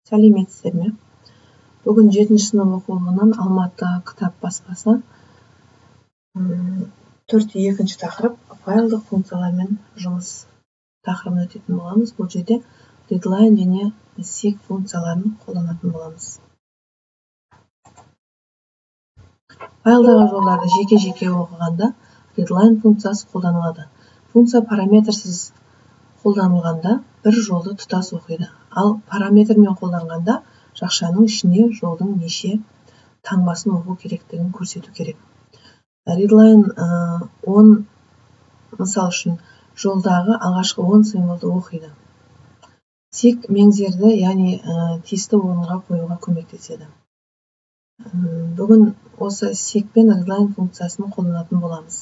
Сәлеметсіздер ме? Бүгін 7-ші сынып оқулығынан Алматы кітап баспасы 4.2 тақырып файлдық функциялармен жұмыс тақырыбын өтетін боламыз. Бұл жерде readline және seek функцияларын қолданатын боламыз. Файлдағы жолдарды жеке-жеке оқығанда readline функциясы қолданылады. Функция параметрсіз қолданылғанда бір жолды тұтас оқиды. Ал параметрмен қолданғанда жақшаның ішіне жолдың неше таңбасын оқу керектігін көрсету керек. Readline 10 мысал үшін жолдағы алғашқы 10 символды оқиды. Seek меңзерді, яғни тиісті орынға қоюға көмектеседі. Бүгін осы seek пен readline функциясын қолданатын боламыз.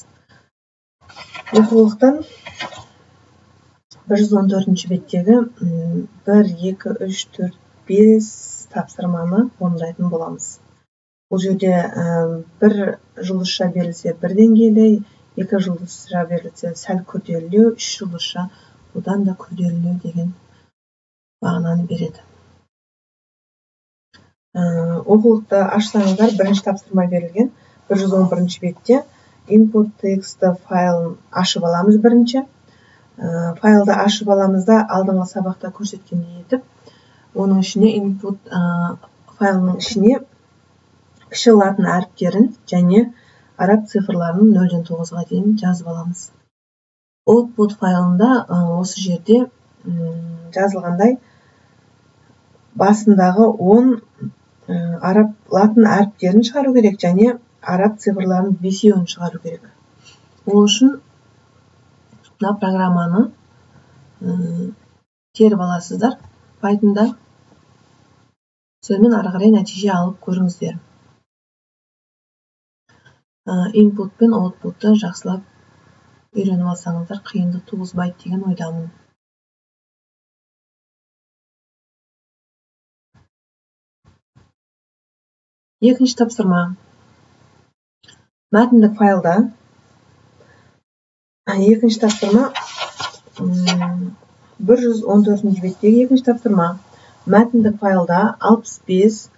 Оқулықтан 114 беттегі 1, 2, 3, 4, 5 тапсырманы орындайтын боламыз. Бұл жерде бір жұлдызша берілсе бір деңгейлі, 2 жұлдызша берілсе сәл күрделілеу, 3 жұлдызша одан да күрделілеу деген мағынаны береді. Оқулықты ашсаңыздар, бірінші тапсырма берілген 111 бетте input txt файлын ашып аламыз бірінші. Файлды ашып аламыз да алдыңғы сабақта көрсеткендей етіп, оның ішіне input файлының ішіне кіші латын әріптерін және араб цифрларын 0-ден 9-ға дейін жазып аламыз. Output файлында осы жерде жазылғандай басындағы 10 араб латын әріптерін шығару керек және араб цифрларын 5-еуін шығару керек. Ол үшін мына программаны теріп аласыздар Pythonда. Сонымен ары қарай нәтиже алып көріңіздер. Input пен outputты жақсылап үйреніп алсаңыздар, қиындық туғызбайды деген ойдамын. Екінші тапсырма. Мәтіндік файлда екінші тапсырма 114 беттегі екінші тапсырма. Мәтіндік файлда 65,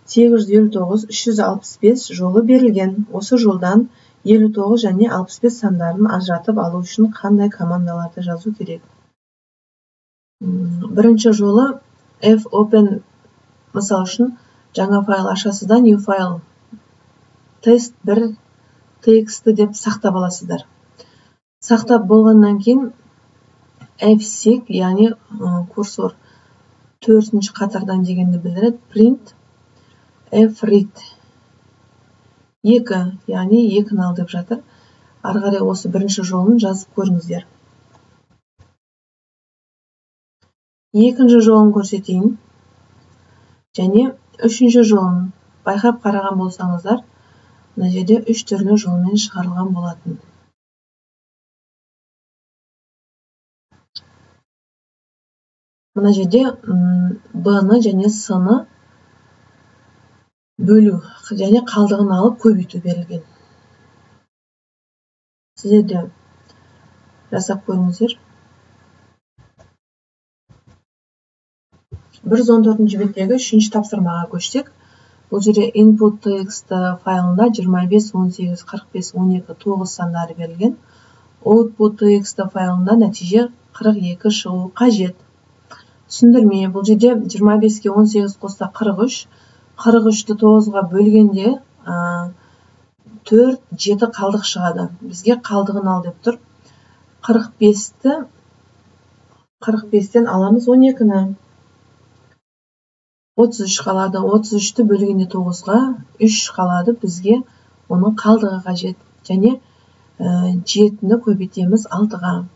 859, 365 жолы берілген. Осы жолдан 59 және 65 сандарын ажыратып алу үшін қандай командаларды жазу керек? Бірінші жолы fopen мысал үшін жаңа файл ашасызда new файл test1 txt деп сақтап аласыздар. Сақтап болғаннан кейін fseek, яғни курсор 4-ші қатардан дегенді білдіреді. Print fread 2, яғни 2-ні ал деп жатыр. Ары қарай осы бірінші жолын жазып көріңіздер. Екінші жолын көрсетейін. Және үшінші жолын байқап қараған болсаңыздар, мына жерде 3 түрлі жолмен шығарылған болатын. Мына жерде B-ны және S-ны бөлу және қалдығын алып көбейту берілген. Сіздер де жасап көріңіздер. 114 беттегі 3-ші тапсырмаға көшсек, бұл жерде input txt файлында 25, 18, 45, 12, 9 сандары берілген. Output txt файлында нәтиже 42 шығу қажет. Түсіндірме, бұл жерде 25-ке 18 қосса 43, 43-ті 9-ға бөлгенде 4, 7 қалдық шығады. Бізге қалдығын ал деп тұр. 45-тен аламыз 12-ні. 33 қалады. 33-ті бөлгенде 9-ға 3 қалады. Бізге оның қалдығы қажет. Және 7-ні көбейтеміз 6-ға.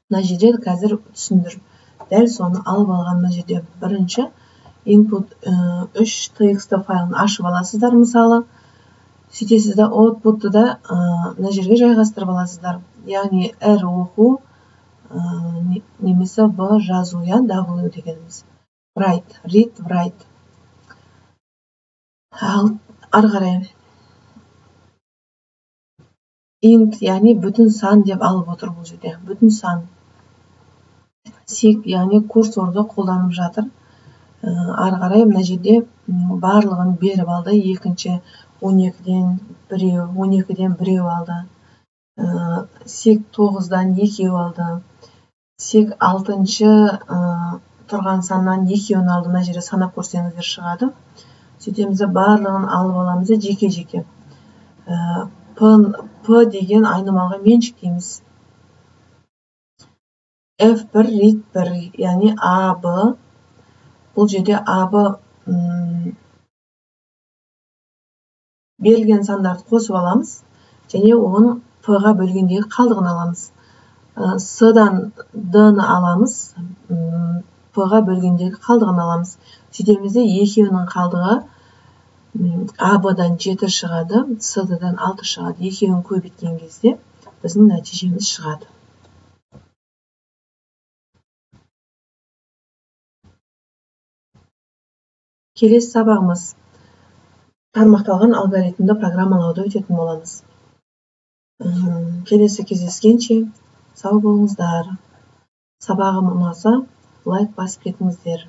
Мына жерде қазір түсіндір. Дәл соны алып алған мына жерде бірінші input 3 txt файлын ашып аласыздар мысалы. Сөйтесізді output'ты да мына жерге жайғастырып аласыздар. Яғни R оқу немесе B жазу, W дегеніміз. Write, read, write. Ары қарай. Int, яғни бүтін сан деп алып отыр бұл жерде. Бүтін сан. Seek, яғни курсорды қолданып жатыр. ары қарай мына жерде барлығын беріп алды. Екінші 12-ден біреу алды. Сек 9-дан 2 алды. Сек 6-шы тұрған саннан 2-ін алды. Мына жерде санап көрсеңіздер шығады. Сөйтеміз, барлығын алып аламыз, жеке-жеке. P деген айнымалға меншік дейміз. F1 рет 1, яғни AB. Бұл жерде AB берілген сандарды қосып аламыз, және оны P-ға бөлгендегі қалдығын аламыз. S-дан D-ны аламыз, P-ға бөлгендегі қалдығын аламыз. Сөйтемізде екеуінің қалдығы AB-дан 7 шығады, S-дан 6 шығады. Екеуін көбейткен кезде біздің нәтижеміз шығады. Келесі сабағымыз тармақталған алгоритмді программалауды өтетін боламыз. Келесі кездескенше сау болыңыздар. Сабағым ұнаса, лайк басып кетіңіздер.